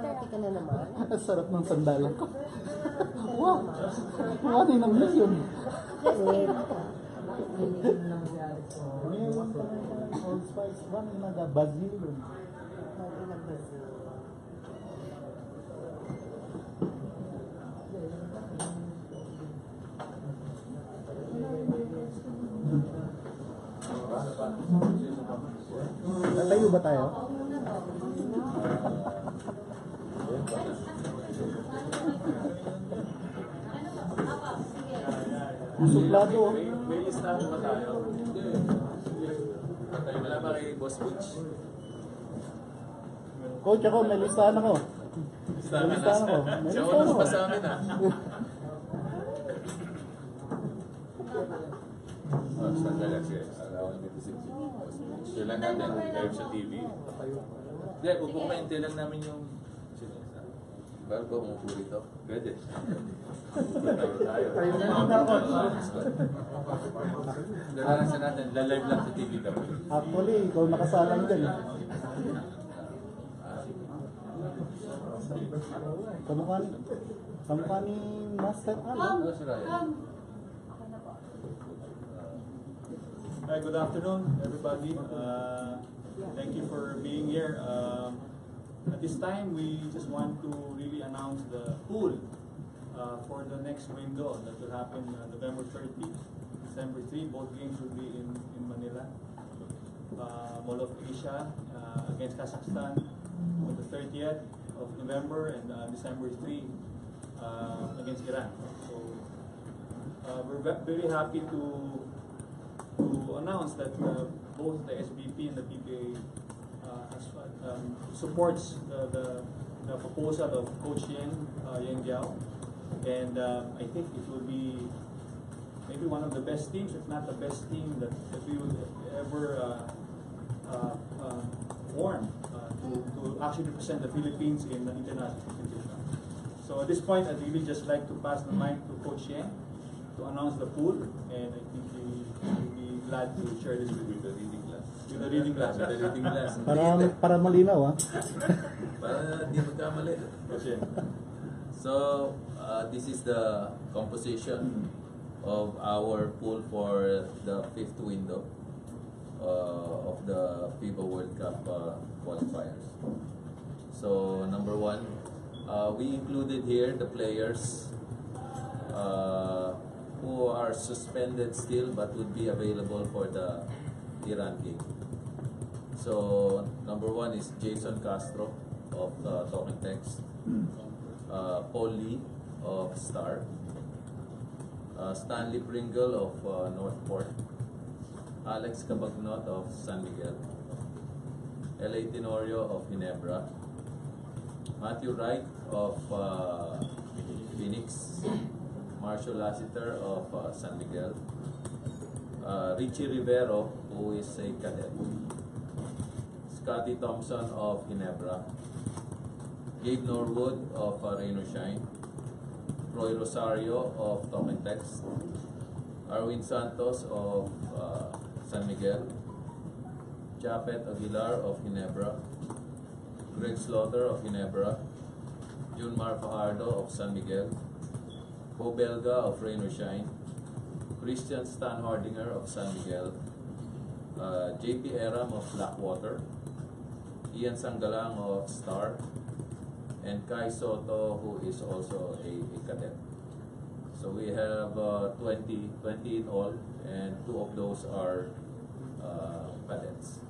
Ate ka na naman. Ang sarap ng sandalan ko. Wow! Wow, din ang yun. Wait. Meron pa Old Spice one na Basil dun. Tatayo ba tayo? Suplado. May listahan ba tayo? Wala ba kay Boss Butch? Coach ako, may listahan ako. Listahan May listahan ako. May Siya listahan ko ako. pa sa amin Sandali kasi. Around me to see Boss Butch. Yun lang natin. Live sa TV. Hindi, kukumainte lang namin yung... Bago ba umupo rito? Pwede. Tayo. Gano'n sa natin, live lang sa TV daw. Actually, ikaw nakasalang dyan. Kamukha ni Master Alan. Ano si Ryan? Hi, good afternoon, everybody. Thank you for being here. At this time, we just want to really announce the pool for the next window that will happen November 30, December 3. Both games will be in Manila. Mall of Asia against Kazakhstan on the 30th of November and December 3 against Iran. So we're very happy to announce that both the SBP and the PBA supports the proposal of Coach Yeng Guiao, and I think it will be maybe one of the best teams, if not the best team that we would ever form to actually represent the Philippines in the international competition. So at this point, I'd really just like to pass the mic to Coach Yeng to announce the pool, and I think we'll be glad to share this with you. With the reading class. With the reading class. Para malinaw, ha? Para di magkamali. So, this is the composition of our pool for the 5th window of the FIBA World Cup qualifiers. So, number 1, we included here the players who are suspended still but would be available for the Iran game. So, number 1 is Jason Castro of Talking Text, Paul Lee of Star, Stanley Pringle of Northport, Alex Cabagnot of San Miguel, L.A. Tenorio of Ginebra, Matthew Wright of Phoenix, Marshall Lassiter of San Miguel, Richie Rivero, who is a cadet, Scotty Thompson of Ginebra, Gabe Norwood of Rain or Shine, Roy Rosario of Tom and Text, Arwin Santos of San Miguel, Japet Aguilar of Ginebra, Greg Slaughter of Ginebra, Junmar Fajardo of San Miguel, Bo Belga of Rain or Shine, Christian Stan Hardinger of San Miguel, JP Eram of Blackwater, Ian Sangalang of Star, and Kai Soto, who is also a cadet. So we have 20 in all, and 2 of those are cadets.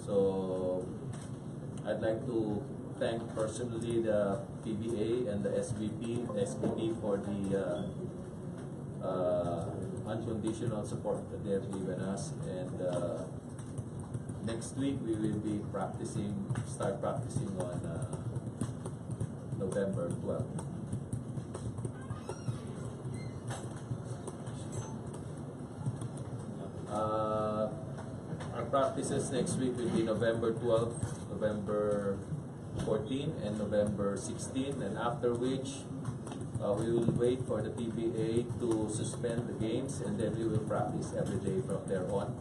So I'd like to thank personally the PBA and the SBP for the unconditional support that they have given us, and next week we will be start practicing on November 12th. Our practices next week will be November 12th, November 14, and November 16, and after which we will wait for the PBA to suspend the games, and then we will practice every day from there on.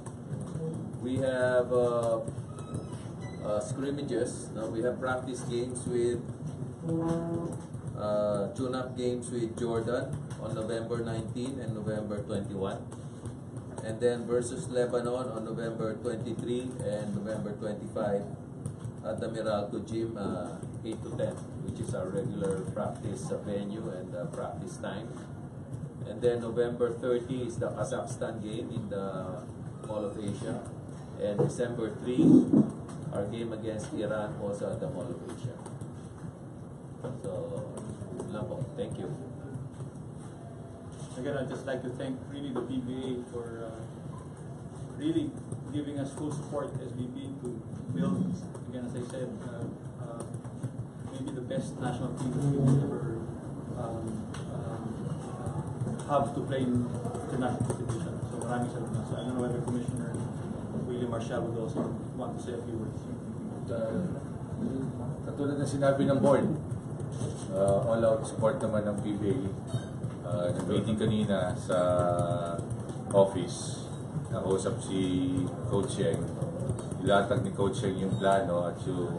We have scrimmages. Now we have practice games with tune-up games with Jordan on November 19 and November 21. And then versus Lebanon on November 23 and November 25 at the Meralco Gym, 8 to 10, which is our regular practice venue and practice time. And then November 30 is the Kazakhstan game in the Mall of Asia. And December 3, our game against Iran also at the Mall of Asia. So, lang po. Thank you. Again, I'd just like to thank really the PBA for really giving us full support as VP to build, again, as I said, maybe the best national team that we've ever have to play in international competition. So maraming salamat. So I don't know whether Commissioner Willie Marshall would also want to say a few words. Katulad ng sinabi ng board, all-out support naman ng PBA. Nag-meeting kanina sa office, nakausap si Coach Yeng. Ilatag ni Coach Yeng yung plano at yung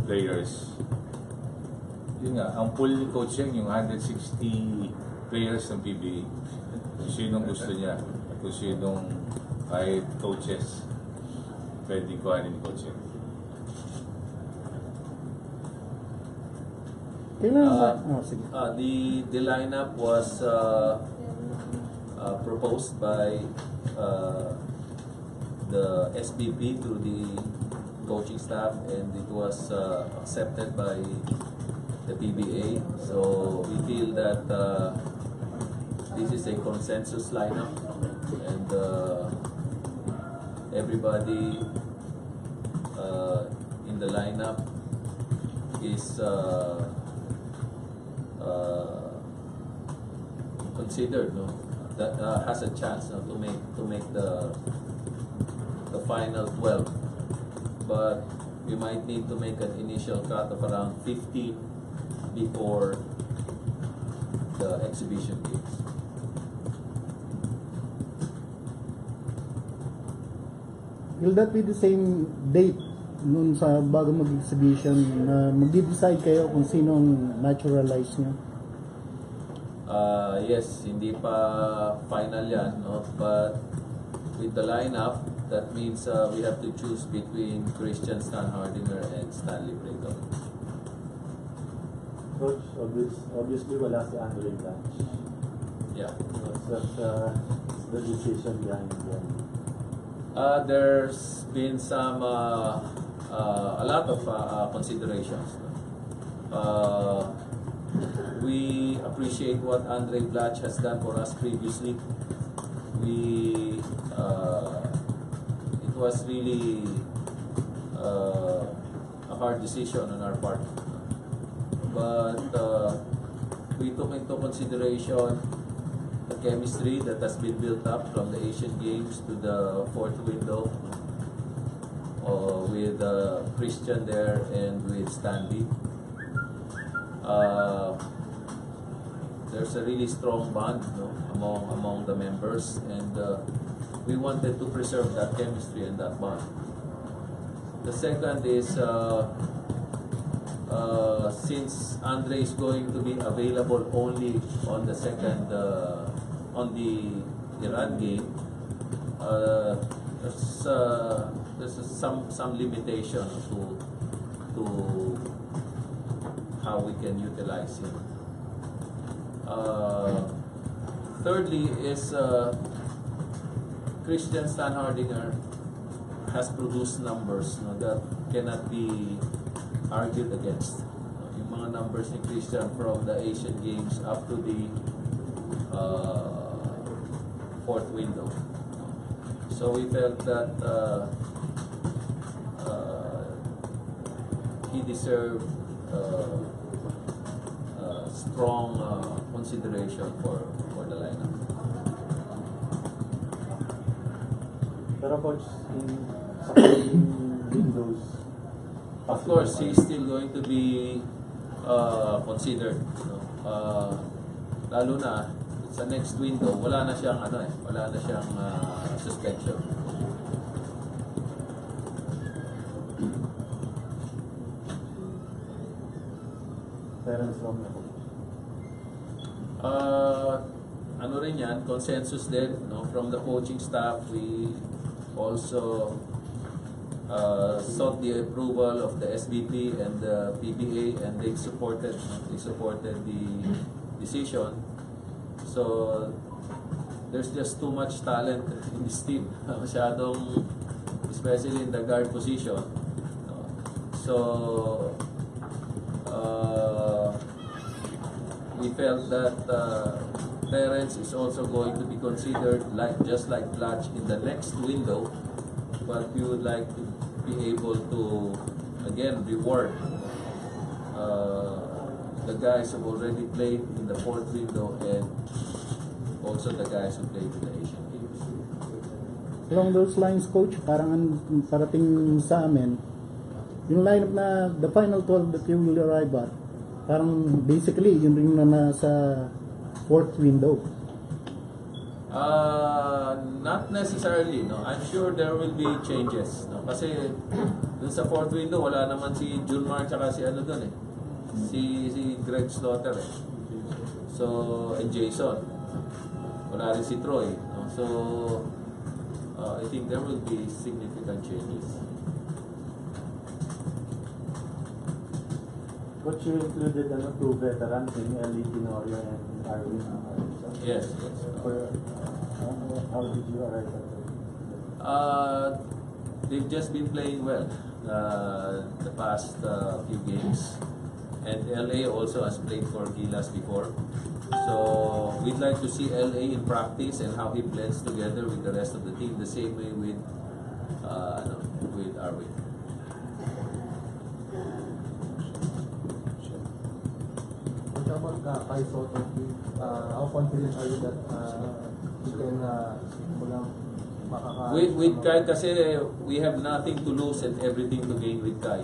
players. Yun nga, ang pool ni Coach Yeng yung 160 players ng PBA. Kung sinong gusto niya, kung sinong kahit coaches, pwedeng kuhanin ni Coach Yeng. Sige. The lineup was proposed by the SBP to the coaching staff, and it was accepted by the PBA. So we feel that this is a consensus lineup, and everybody in the lineup is considered, no, that has a chance, no, to make the final 12. But we might need to make an initial cut of around 50 before the exhibition games. Will that be the same date nun sa bago mag-exhibition na mag-decide kayo kung sino ang naturalize nyo? Yes, hindi pa final yan, no? But with the lineup, that means we have to choose between Christian Stanhardinger and Stanley Brito. Coach, obviously wala si Andray Blatche. Yeah. What's the decision behind that? There's been some a lot of considerations. We appreciate what Andray Blatche has done for us previously. It was really a hard decision on our part, but we took into consideration the chemistry that has been built up from the Asian Games to the fourth window with Christian there and with Stanley. There's a really strong bond, no, among the members, and we wanted to preserve that chemistry and that bond. The second is since Andray is going to be available only on the second on the Iran game, there's some limitation to how we can utilize him. Thirdly is Christian Stanhardinger has produced numbers, no, that cannot be argued against. Yung mga numbers ni Christian from the Asian Games up to the fourth window. So we felt that he deserved strong consideration for the lineup. Pero coach, sa windows, Of course, he's still going to be considered. No? Lalo na sa next window, wala na siyang suspension. Terrence, Romeo. Ano rin yan, consensus din, no? From the coaching staff, we also sought the approval of the SVP and the PBA, and they supported the decision. So there's just too much talent in this team. Masyadong, especially in the guard position. No? So we felt that Terrence is also going to be considered just like Blatche in the next window, but we would like to be able to again reward the guys who already played in the fourth window and also the guys who played in the Asian Games. Along those lines, Coach, parang parating sa amin, yung lineup na the final 12 that you will arrive at, parang basically yun rin na nasa fourth window. Not necessarily, no. I'm sure there will be changes, no. Kasi dun sa fourth window wala naman si Junmar tsaka si ano dun eh. Si Greg Slaughter eh. So, and Jason. Wala rin si Troy, no. So, I think there will be significant changes. Coach, you included two veterans in Eli Tenorio and Arvin. Yes. How did you arrive at that? They've just been playing well the past few games, and LA also has played for Gilas before. So we'd like to see LA in practice and how he blends together with the rest of the team, the same way with Arvin. What about Kai Soto? How confident are you that you can With Kai kasi we have nothing to lose and everything to gain with Kai.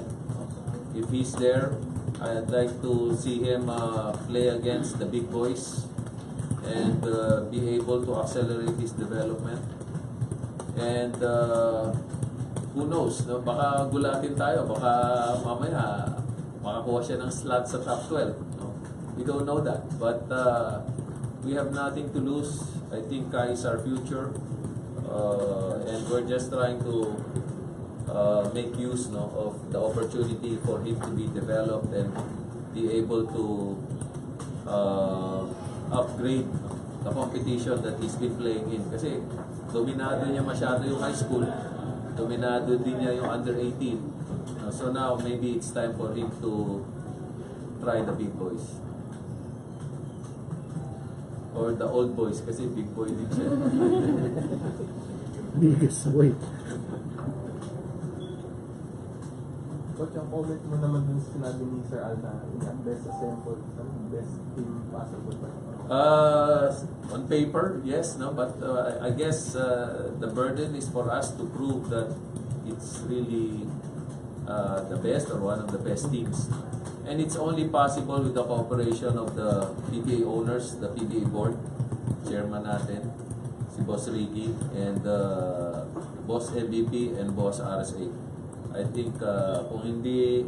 If he's there, I'd like to see him play against the big boys and be able to accelerate his development. And who knows, no? Baka gulatin tayo, baka mamaya makakuha siya ng slot sa top 12. No? We don't know that, but we have nothing to lose. I think Kai is our future, and we're just trying to make use, no, of the opportunity for him to be developed and be able to upgrade the competition that he's been playing in. Kasi dominado niya masyado yung high school, dominado din niya yung under 18. So now maybe it's time for him to try the big boys. Or the old boys, kasi big boy din siya. Biggest weight. Coach, ang comment mo naman dun sa sinabi ni Sir Al na ang best assembled, best team possible ba? On paper, yes, no, but I guess the burden is for us to prove that it's really the best or one of the best teams. And it's only possible with the cooperation of the PBA owners, the PBA board, chairman natin, si Boss Ricky, and Boss MVP and Boss RSA. I think kung hindi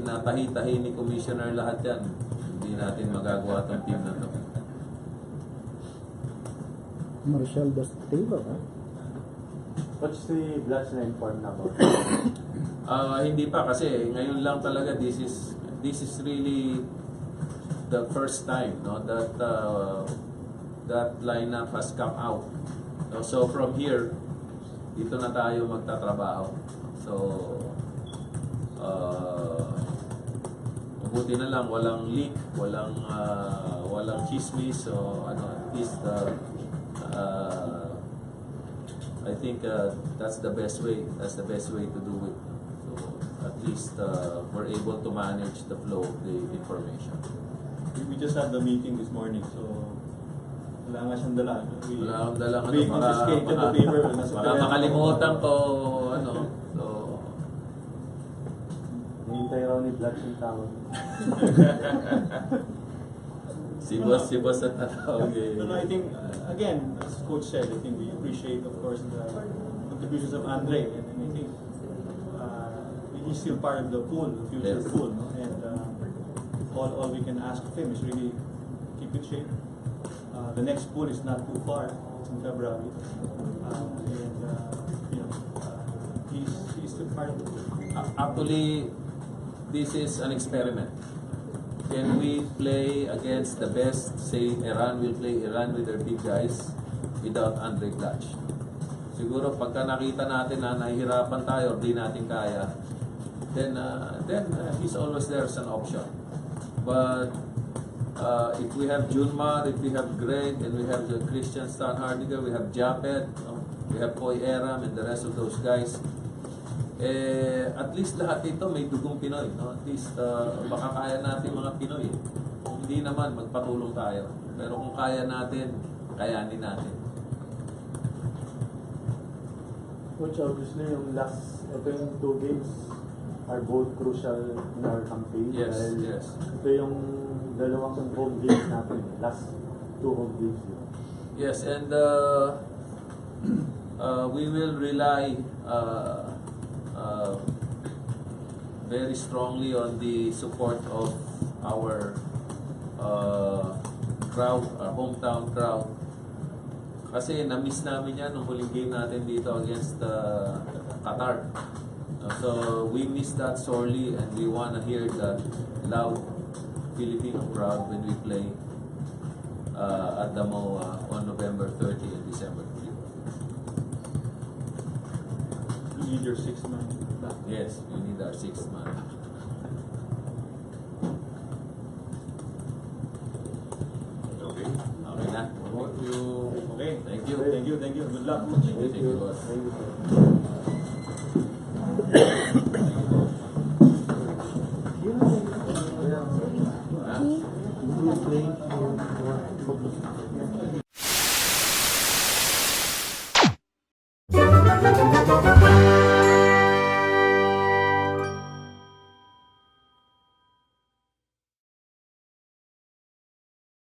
natahi-tahi ni Commissioner lahat yan, hindi natin magagawa itong team na to. Marshall Bastila, ha? Coach, si Blatche na-inform na about Hindi pa kasi ngayon lang talaga this is really the first time, no, that that lineup has come out. So from here dito na tayo magtatrabaho. So mabuti na lang walang leak, walang chismis o ano, at least I think that's the best way. That's the best way to do it. So at least we're able to manage the flow of the information. We just had the meeting this morning, so wala nga siyang dala. Wala akong dalang We confiscated the paper. Baka makalimutan ko, ano. So hintay raw ni Blatche yung tawag. si boss at tatawag eh. No, I think, again, as Coach said, I think we appreciate, of course, the contributions of Andray. And I think he's still part of the pool, the future Yes. pool. No? And all we can ask of him is really keep in shape. The next pool is not too far. It's in February. He's still part of it. Actually, this is an experiment. Can we play against the best? Say Iran will play Iran with their big guys without Andray Blatche. Siguro pagka nakita natin na nahihirapan tayo or di natin kaya, then he's always there as an option. But if we have Junmar, if we have Greg, and we have the Christian Stanhardiger, we have Japet, we have Koy Eram, and the rest of those guys, at least lahat ito may dugong Pinoy, no? At least baka kaya natin mga Pinoy. Kung hindi naman, magpatulong tayo. Pero kung kaya natin, kayanin natin. Coach, obviously yung ito yung 2 games are both crucial in our campaign. Yes, dahil yes. Ito yung dalawang home games natin, last 2 home games. Yes, and we will rely very strongly on the support of our crowd, our hometown crowd. Kasi na-miss namin yan nung huling game natin dito against Qatar. So we miss that sorely, and we want to hear the loud Filipino crowd when we play at the MOA on November 30 and December 3. You need your 6th man back. Yes, we need our 6th man. Okay. Okay na? Thank you. Okay. Thank you. Thank you. Thank you. Good luck. Thank you, boss. Thank you, sir. Ha?